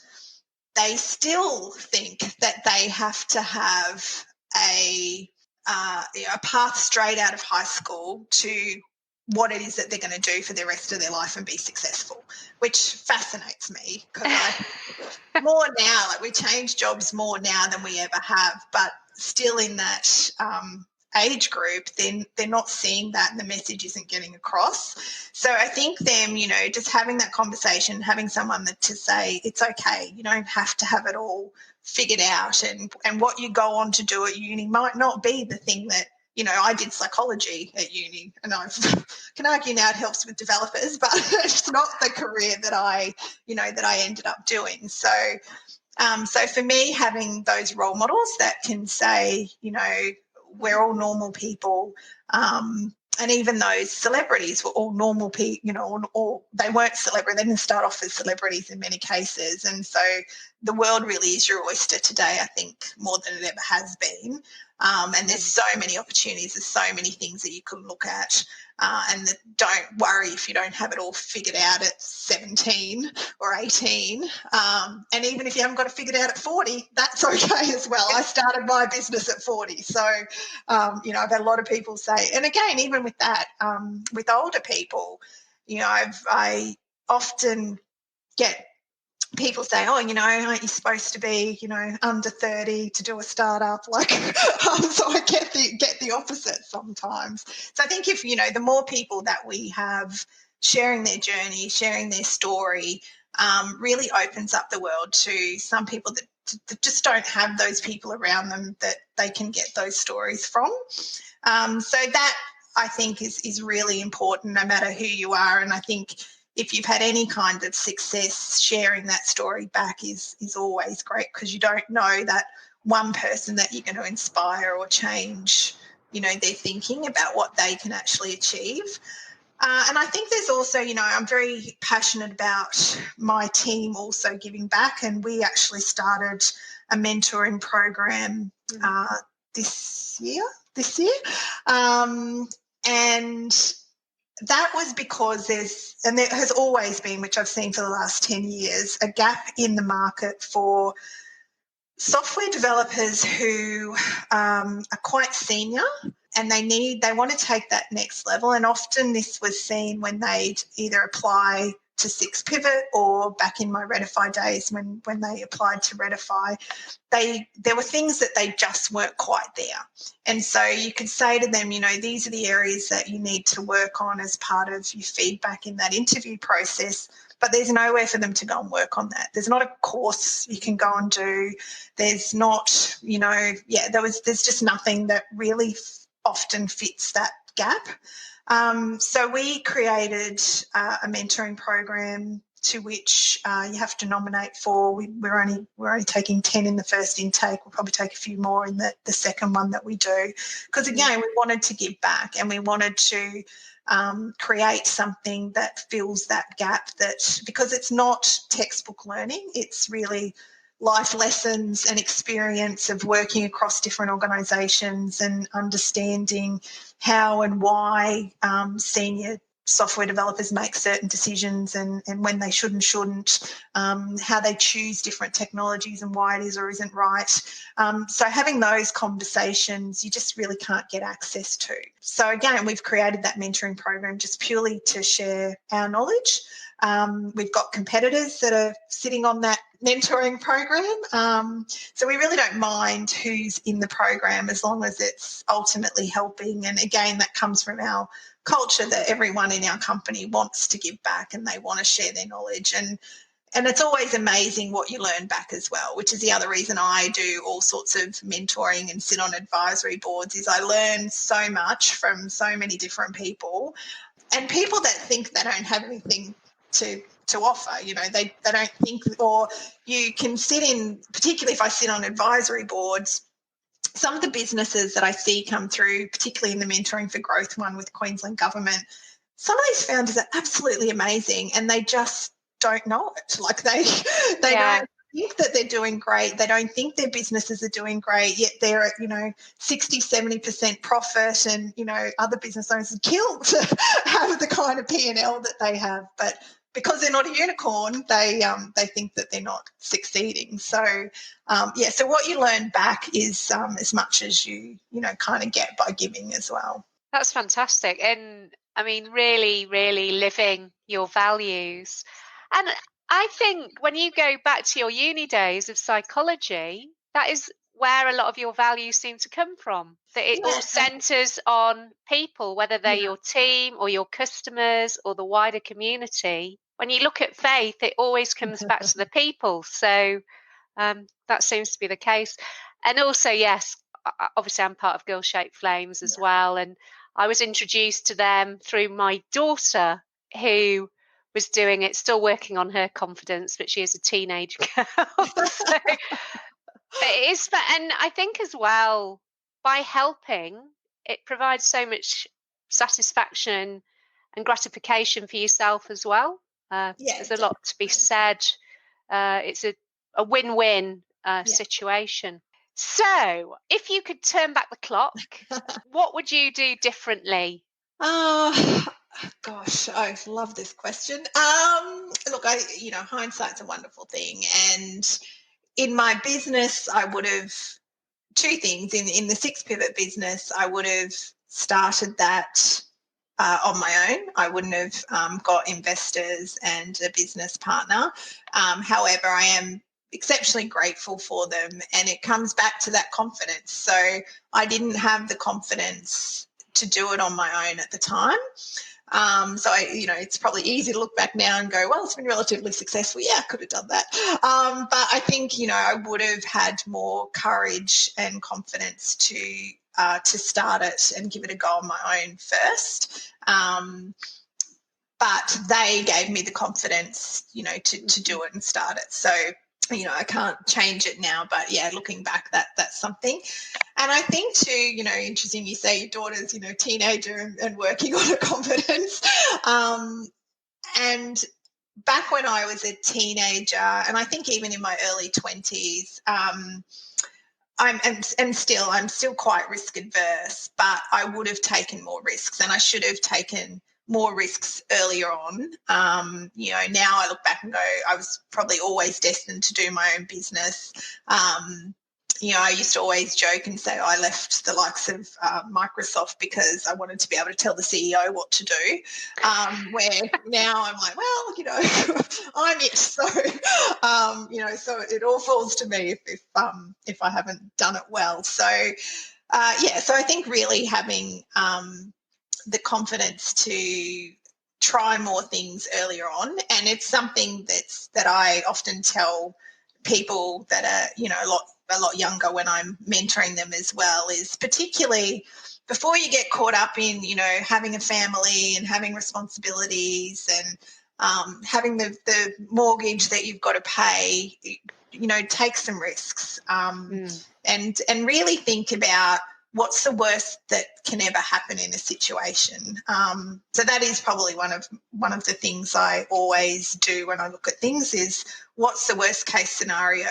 Speaker 2: they still think that they have to have a path straight out of high school to what it is that they're going to do for the rest of their life and be successful, which fascinates me, because more now, we change jobs more now than we ever have, but still in that age group, then they're not seeing that, and the message isn't getting across. So I think them, just having that conversation, having someone to say it's okay, you don't have to have it all figured out, and what you go on to do at uni might not be the thing that, I did psychology at uni, and I can argue now it helps with developers, but it's not the career that I ended up doing. So for me, having those role models that can say, we're all normal people, and even those celebrities were all normal people, or they weren't celebrities. They didn't start off as celebrities in many cases. And so the world really is your oyster today, I think, more than it ever has been. And there's so many opportunities, there's so many things that you can look at. And don't worry if you don't have it all figured out at 17 or 18. And even if you haven't got it figured out at 40, that's okay as well. I started my business at 40. So, I've had a lot of people say, and again, even with that, with older people, I often get people say, oh, aren't you supposed to be, under 30 to do a startup? Like, so I get the opposite sometimes. So I think if, the more people that we have sharing their journey, sharing their story, really opens up the world to some people that just don't have those people around them that they can get those stories from. So that, I think, is really important no matter who you are. And I think if you've had any kind of success, sharing that story back is always great, because you don't know that one person that you're going to inspire or change, their thinking about what they can actually achieve. And I think there's also, I'm very passionate about my team also giving back, and we actually started a mentoring program this year. And that was because there has always been, which I've seen for the last 10 years, a gap in the market for software developers who are quite senior, and they want to take that next level. And often this was seen when they'd either apply to SixPivot, or back in my Redify days when they applied to Redify, there were things that they just weren't quite there. And so you could say to them, these are the areas that you need to work on as part of your feedback in that interview process. But there's nowhere for them to go and work on that. There's not a course you can go and do. There's not, there's just nothing that really often fits that gap. So we created a mentoring program to which you have to nominate for. We're only taking 10 in the first intake. We'll probably take a few more in the second one that we do, because again, we wanted to give back, and we wanted to create something that fills that gap, that because it's not textbook learning, it's really life lessons and experience of working across different organisations and understanding how and why senior software developers make certain decisions, and when they should and shouldn't, how they choose different technologies and why it is or isn't right. So having those conversations, you just really can't get access to. So again, we've created that mentoring program just purely to share our knowledge. We've got competitors that are sitting on that mentoring program. So we really don't mind who's in the program as long as it's ultimately helping. And again, that comes from our culture that everyone in our company wants to give back and they want to share their knowledge. And it's always amazing what you learn back as well, which is the other reason I do all sorts of mentoring and sit on advisory boards, is I learn so much from so many different people, and people that think they don't have anything to offer, they don't think, or you can sit in, particularly if I sit on advisory boards, some of the businesses that I see come through, particularly in the Mentoring for Growth one with Queensland Government, some of these founders are absolutely amazing, and they just don't know it. Like they don't think that they're doing great. They don't think their businesses are doing great, yet they're at, 60, 70% profit, and, other business owners are killed to have the kind of P&L that they have. But because they're not a unicorn, they think that they're not succeeding. So, so what you learn back is as much as you kind of get by giving as well.
Speaker 1: That's fantastic. And I mean, really, really living your values. And I think when you go back to your uni days of psychology, that is where a lot of your values seem to come from. That it all centres on people, whether they're your team or your customers or the wider community. When you look at Faith, it always comes back to the people. So that seems to be the case. And also, yes, obviously I'm part of Girl Shaped Flames as well. And I was introduced to them through my daughter, who was doing it, still working on her confidence, but she is a teenage girl. So it is, and I think as well, by helping, it provides so much satisfaction and gratification for yourself as well. There's a lot to be said. It's a win-win situation. So if you could turn back the clock, what would you do differently?
Speaker 2: Gosh, I love this question. Look, hindsight's a wonderful thing. And in my business, I would have two things. In the SixPivot business, I would have started that on my own. I wouldn't have got investors and a business partner. However, I am exceptionally grateful for them, and it comes back to that confidence. So I didn't have the confidence to do it on my own at the time. So it's probably easy to look back now and go, well, it's been relatively successful. Yeah, I could have done that. But I think, I would have had more courage and confidence to start it and give it a go on my own first. But they gave me the confidence, to do it and start it. So, I can't change it now, but yeah, looking back, that's something. And I think too, interesting you say your daughter's, teenager and working on her confidence. And back when I was a teenager, and I think even in my early 20s, I'm still quite risk adverse, but I would have taken more risks, and I should have taken more risks earlier on. Now I look back and go, I was probably always destined to do my own business. I used to always joke and say I left the likes of Microsoft because I wanted to be able to tell the CEO what to do, where now I'm like, well, I'm it. So, so it all falls to me if I haven't done it well. So, so I think really having the confidence to try more things earlier on, and it's something that I often tell people that are, a lot younger when I'm mentoring them as well, is particularly before you get caught up in, having a family and having responsibilities and having the mortgage that you've got to pay, take some risks and really think about what's the worst that can ever happen in a situation. So that is probably one of the things I always do when I look at things is what's the worst case scenario?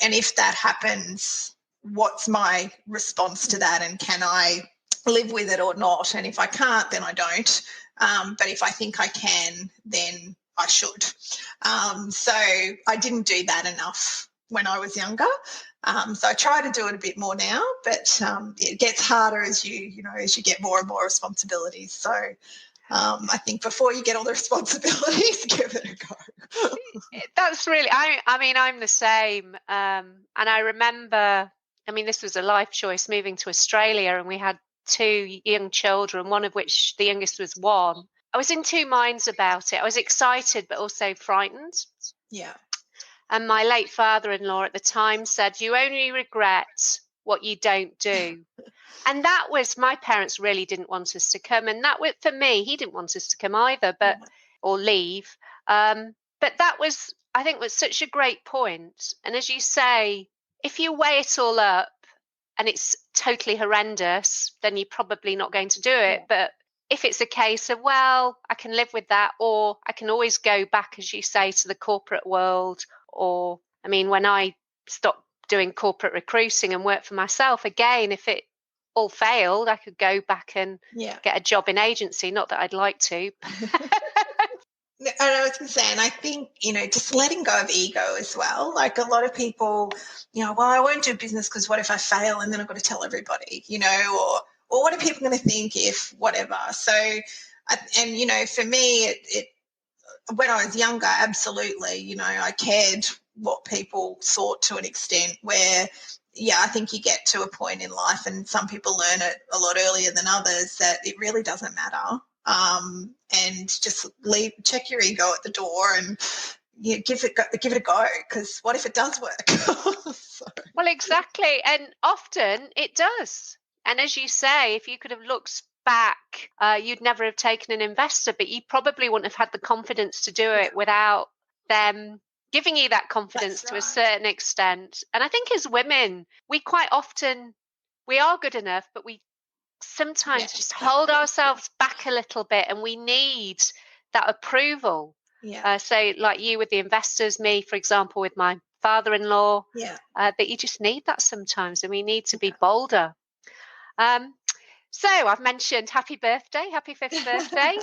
Speaker 2: And if that happens, what's my response to that? And can I live with it or not? And if I can't, then I don't. But if I think I can, then I should. So I didn't do that enough when I was younger. So I try to do it a bit more now, but it gets harder as you get more and more responsibilities. So I think before you get all the responsibilities, give it a go.
Speaker 1: That's really, I'm the same. And I remember, this was a life choice, moving to Australia, and we had two young children, one of which the youngest was 1. I was in two minds about it. I was excited, but also frightened.
Speaker 2: Yeah.
Speaker 1: And my late father-in-law at the time said, you only regret what you don't do. And that was, my parents really didn't want us to come. And that was, for me, he didn't want us to come either, or leave. But that was, I think, was such a great point. And as you say, if you weigh it all up and it's totally horrendous, then you're probably not going to do it.
Speaker 2: Yeah.
Speaker 1: But if it's a case of, well, I can live with that, or I can always go back, as you say, to the corporate world, or, when I stopped doing corporate recruiting and worked for myself, again, if it all failed, I could go back and get a job in agency. Not that I'd like to.
Speaker 2: And I was going to say, and I think, just letting go of ego as well. Like a lot of people, well, I won't do business because what if I fail and then I've got to tell everybody, or what are people going to think if whatever. So, for me, it when I was younger, absolutely, I cared what people thought to an extent where, I think you get to a point in life, and some people learn it a lot earlier than others, that it really doesn't matter. And just check your ego at the door and give it a go, because what if it does work? So.
Speaker 1: Well, exactly. And often it does. And as you say, if you could have looked back, you'd never have taken an investor, but you probably wouldn't have had the confidence to do it without them giving you that confidence to a certain extent. And I think as women, we quite often, we are good enough, but we sometimes just hold ourselves back a little bit, and we need that approval. So like you with the investors, me, for example, with my father-in-law,
Speaker 2: Yeah.
Speaker 1: that you just need that sometimes, and we need to be bolder. So I've mentioned happy birthday, happy 5th birthday.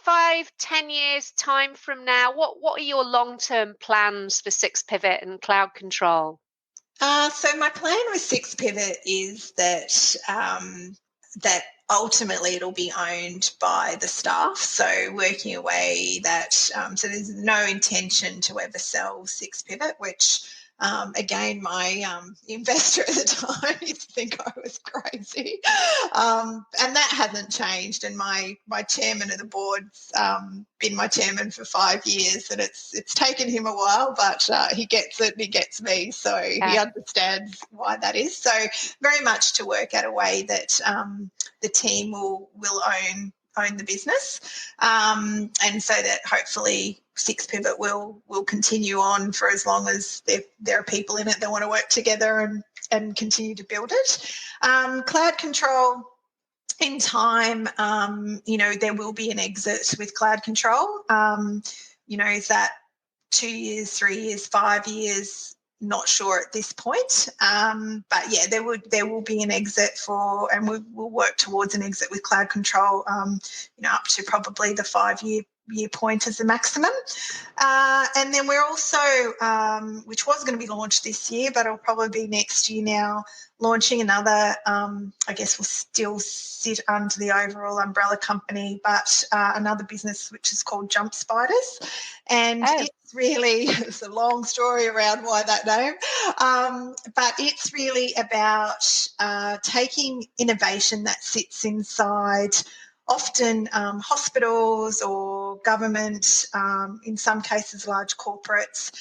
Speaker 1: 5-10 years time from now, what are your long-term plans for SixPivot and Cloud Control?
Speaker 2: So my plan with SixPivot is that that ultimately it'll be owned by the staff. So working away that, so there's no intention to ever sell SixPivot, which again, my investor at the time used to think I was crazy, and that hasn't changed. And my chairman of the board's been my chairman for 5 years, and it's taken him a while, but he gets it and he gets me, so he understands why that is. So very much to work out a way that the team will own the business, and so that hopefully SixPivot will continue on for as long as there are people in it that want to work together and continue to build it. Cloud Control, in time, there will be an exit with Cloud Control. Is that 2 years, 3 years, 5 years? Not sure at this point, but yeah, there will be an exit and we'll work towards an exit with Cloud Control, up to probably the 5-year point as the maximum. And then we're also, which was going to be launched this year, but it'll probably be next year now, launching another, I guess will still sit under the overall umbrella company, but another business which is called Jump Spiders. And it's a long story around why that name, but it's really about taking innovation that sits inside often hospitals or government, in some cases large corporates,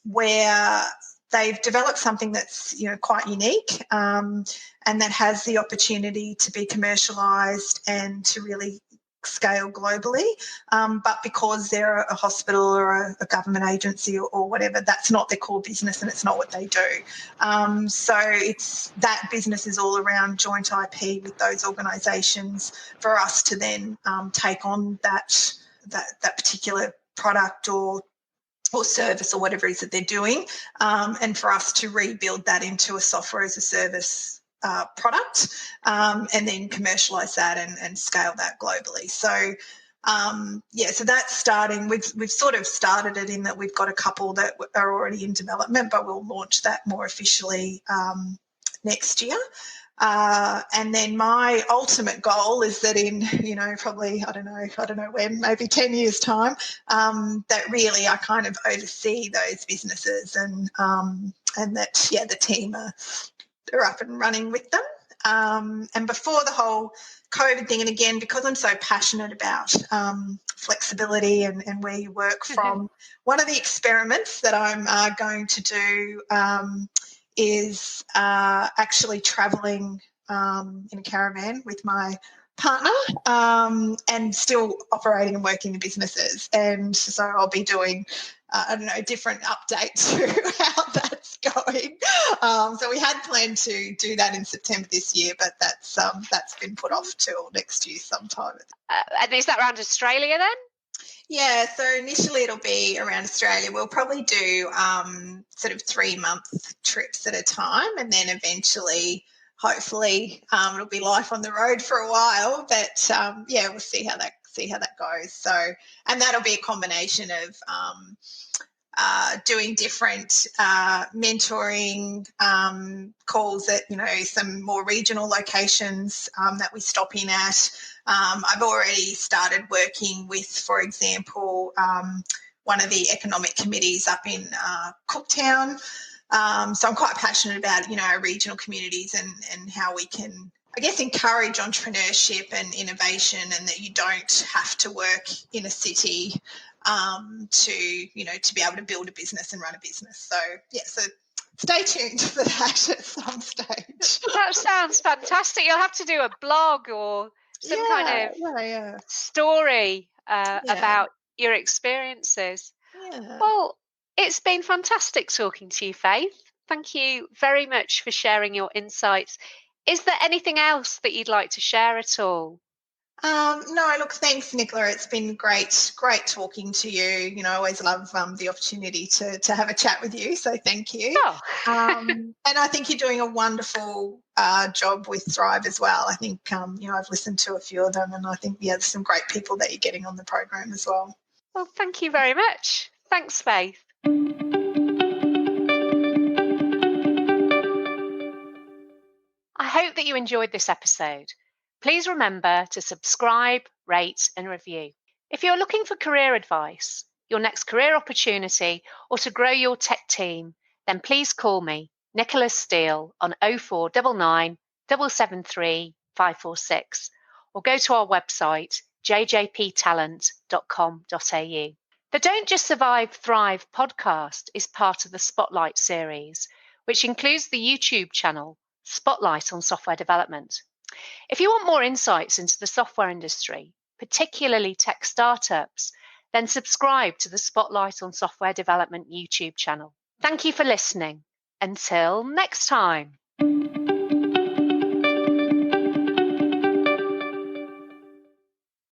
Speaker 2: where they've developed something that's quite unique, and that has the opportunity to be commercialised and to really scale globally, but because they're a hospital or a government agency or whatever, that's not their core business and it's not what they do. So it's that business is all around joint IP with those organisations for us to then take on that particular product or service or whatever it is that they're doing, and for us to rebuild that into a software as a service product, and then commercialise that and scale that globally. So so that's starting. We've sort of started it in that we've got a couple that are already in development, but we'll launch that more officially next year. And then my ultimate goal is that in, probably, I don't know when, maybe 10 years time, that really I kind of oversee those businesses and that, the team are up and running with them. And before the whole COVID thing, and again, because I'm so passionate about flexibility and where you work from, one of the experiments that I'm going to do is actually travelling in a caravan with my partner, and still operating and working the businesses. And so I'll be doing, different updates to how that's going. So we had planned to do that in September this year, but that's been put off till next year sometime.
Speaker 1: And is that around Australia then?
Speaker 2: Yeah, so initially it'll be around Australia. We'll probably do sort of 3-month trips at a time, and then eventually, hopefully, it'll be life on the road for a while. But we'll see how that goes. So, and that'll be a combination of doing different mentoring calls at some more regional locations that we stop in at. I've already started working with, for example, one of the economic committees up in Cooktown. So I'm quite passionate about our regional communities and how we can, I guess, encourage entrepreneurship and innovation, and that you don't have to work in a city to be able to build a business and run a business. So so stay tuned for that at some stage.
Speaker 1: That sounds fantastic. You'll have to do a blog or some kind of story about your experiences.
Speaker 2: Yeah.
Speaker 1: Well, it's been fantastic talking to you, Faith. Thank you very much for sharing your insights. Is there anything else that you'd like to share at all?
Speaker 2: No, look, thanks, Nicola. It's been great talking to you. You know, I always love the opportunity to have a chat with you. So thank you.
Speaker 1: Oh.
Speaker 2: And I think you're doing a wonderful job with Thrive as well. I think, you know, I've listened to a few of them, and I think, yeah, there's some great people that you're getting on the program as well.
Speaker 1: Well, thank you very much. Thanks, Faith. I hope that you enjoyed this episode. Please remember to subscribe, rate, and review. If you're looking for career advice, your next career opportunity, or to grow your tech team, then please call me, Nicola Steele, on 0499 773 546, or go to our website, jjptalent.com.au. The Don't Just Survive, Thrive podcast is part of the Spotlight series, which includes the YouTube channel Spotlight on Software Development. If you want more insights into the software industry, particularly tech startups, then subscribe to the Spotlight on Software Development YouTube channel. Thank you for listening. Until next time.